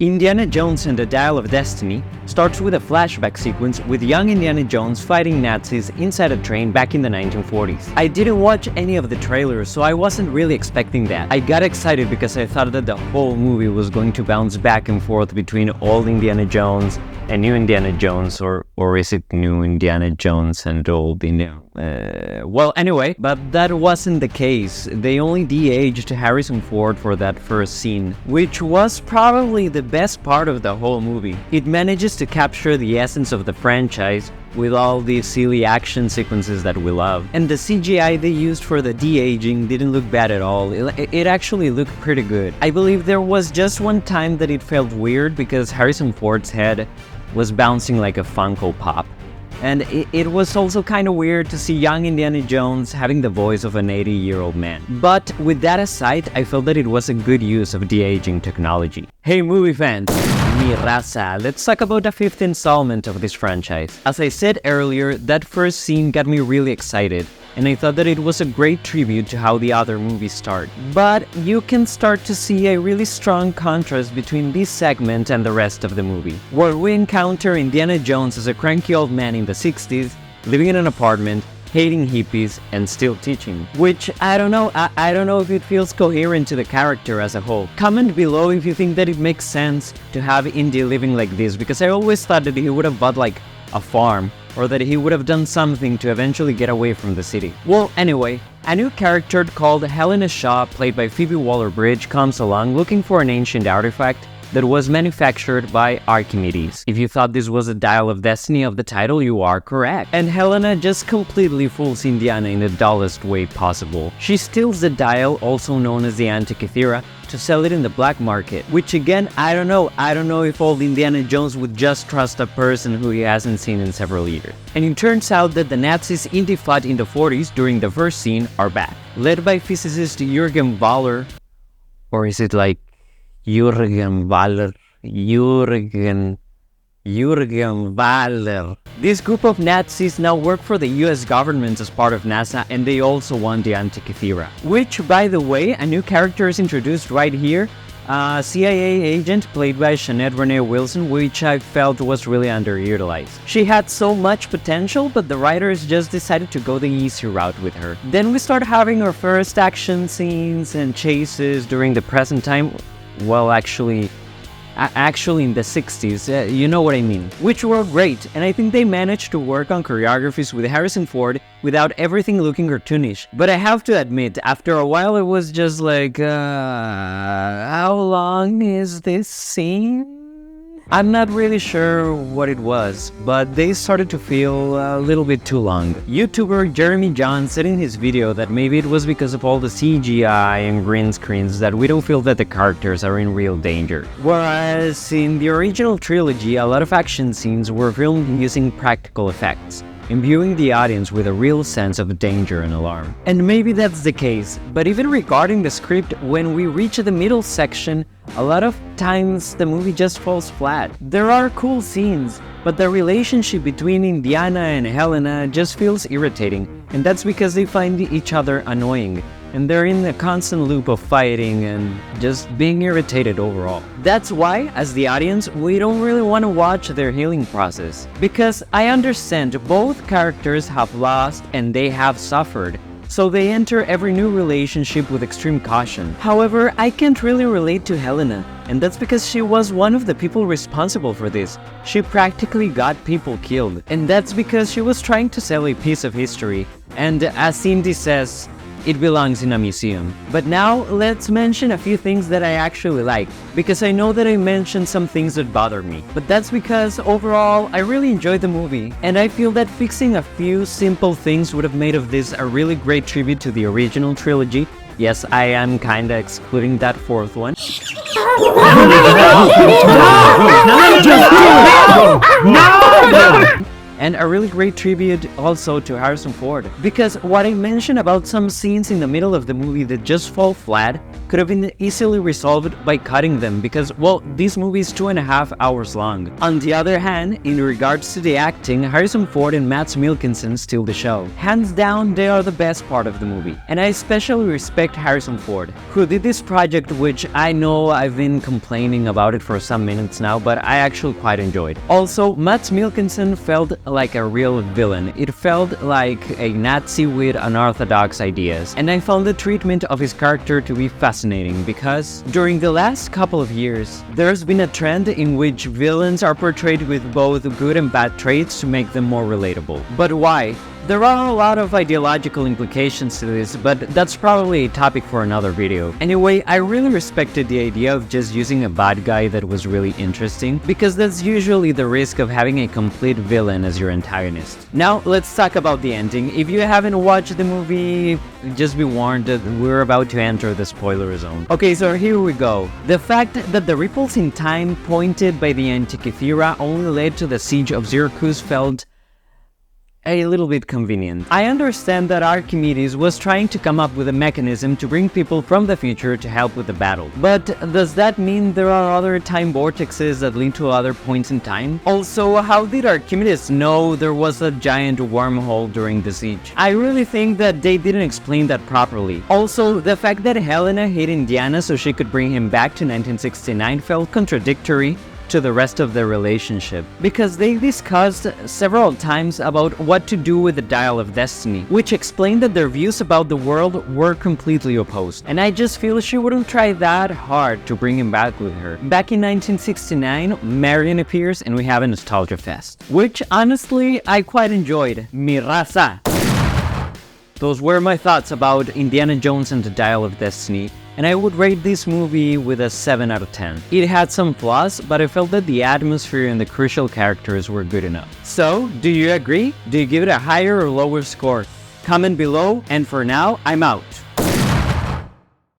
Indiana Jones and the Dial of Destiny starts with a flashback sequence with young Indiana Jones fighting Nazis inside a train back in the 1940s. I didn't watch any of the trailers, so I wasn't really expecting that. I got excited because I thought that the whole movie was going to bounce back and forth between old Indiana Jones and new Indiana Jones, or is it new Indiana Jones and old Indiana? Well, anyway, but that wasn't the case. They only de-aged Harrison Ford for that first scene, which was probably the best part of the whole movie. It manages to capture the essence of the franchise with all the silly action sequences that we love. And the CGI they used for the de-aging didn't look bad at all. It actually looked pretty good. I believe there was just one time that it felt weird because Harrison Ford's head was bouncing like a Funko Pop. And it was also kind of weird to see young Indiana Jones having the voice of an 80-year-old man. But with that aside, I felt that it was a good use of de-aging technology. Hey movie fans, mi raza, let's talk about the fifth installment of this franchise. As I said earlier, that first scene got me really excited, and I thought that it was a great tribute to how the other movies start. But you can start to see a really strong contrast between this segment and the rest of the movie, where we encounter Indiana Jones as a cranky old man in the 60s, living in an apartment, hating hippies, and still teaching. Which, I don't know if it feels coherent to the character as a whole. Comment below if you think that it makes sense to have Indy living like this, because I always thought that he would have bought like a farm, or that he would have done something to eventually get away from the city. Well, anyway, a new character called Helena Shaw, played by Phoebe Waller-Bridge, comes along looking for an ancient artifact that was manufactured by Archimedes. If you thought this was a Dial of Destiny of the title, you are correct. And Helena just completely fools Indiana in the dullest way possible. She steals the dial, also known as the Antikythera, to sell it in the black market, which again, I don't know if old Indiana Jones would just trust a person who he hasn't seen in several years. And it turns out that the Nazis Indy fought in the 40s during the first scene are back, led by physicist Jürgen Waller, or is it like Jürgen Waller? Jürgen Waller. This group of Nazis now work for the US government as part of NASA, and they also want the Antikythera. Which, by the way, a new character is introduced right here, a CIA agent played by Jeanette Renee Wilson, which I felt was really underutilized. She had so much potential, but the writers just decided to go the easy route with her. Then we start having our first action scenes and chases during the present time. Well, actually in the 60s, you know what I mean. Which were great, and I think they managed to work on choreographies with Harrison Ford without everything looking cartoonish. But I have to admit, after a while it was just like, how long is this scene? I'm not really sure what it was, but they started to feel a little bit too long. YouTuber Jeremy John said in his video that maybe it was because of all the CGI and green screens that we don't feel that the characters are in real danger. Whereas in the original trilogy, a lot of action scenes were filmed using practical effects, imbuing the audience with a real sense of danger and alarm. And maybe that's the case, but even regarding the script, when we reach the middle section, a lot of times the movie just falls flat. There are cool scenes, but the relationship between Indiana and Helena just feels irritating, and that's because they find each other annoying, and they're in a constant loop of fighting and just being irritated overall. That's why, as the audience, we don't really want to watch their healing process. Because I understand both characters have lost and they have suffered, so they enter every new relationship with extreme caution. However, I can't really relate to Helena, and that's because she was one of the people responsible for this. She practically got people killed, and that's because she was trying to sell a piece of history, and as Cindy says, it belongs in a museum. But now, let's mention a few things that I actually like, because I know that I mentioned some things that bother me. But that's because, overall, I really enjoyed the movie, and I feel that fixing a few simple things would have made of this a really great tribute to the original trilogy. Yes, I am kinda excluding that fourth one. and a really great tribute also to Harrison Ford. Because what I mentioned about some scenes in the middle of the movie that just fall flat could have been easily resolved by cutting them because, well, this movie is 2.5 hours long. On the other hand, in regards to the acting, Harrison Ford and Mads Mikkelsen steal the show. Hands down, they are the best part of the movie. And I especially respect Harrison Ford, who did this project, which I know I've been complaining about it for some minutes now, but I actually quite enjoyed. Also, Mads Mikkelsen felt like a real villain. It felt like a Nazi with unorthodox ideas. And I found the treatment of his character to be fascinating because during the last couple of years, there's been a trend in which villains are portrayed with both good and bad traits to make them more relatable. But why? There are a lot of ideological implications to this, but that's probably a topic for another video. Anyway, I really respected the idea of just using a bad guy that was really interesting, because that's usually the risk of having a complete villain as your antagonist. Now, let's talk about the ending. If you haven't watched the movie, just be warned that we're about to enter the spoiler zone. Okay, so here we go. The fact that the ripples in time pointed by the Antikythera only led to the siege of Syracuse felt a little bit convenient. I understand that Archimedes was trying to come up with a mechanism to bring people from the future to help with the battle. But does that mean there are other time vortexes that lead to other points in time? Also, how did Archimedes know there was a giant wormhole during the siege? I really think that they didn't explain that properly. Also, the fact that Helena hid Indiana so she could bring him back to 1969 felt contradictory to the rest of their relationship, because they discussed several times about what to do with the Dial of Destiny, which explained that their views about the world were completely opposed, and I just feel she wouldn't try that hard to bring him back with her. Back in 1969, Marion appears and we have a nostalgia fest, which honestly I quite enjoyed. Mi raza! Those were my thoughts about Indiana Jones and the Dial of Destiny, and I would rate this movie with a 7 out of 10. It had some flaws, but I felt that the atmosphere and the crucial characters were good enough. So, do you agree? Do you give it a higher or lower score? Comment below, and for now, I'm out.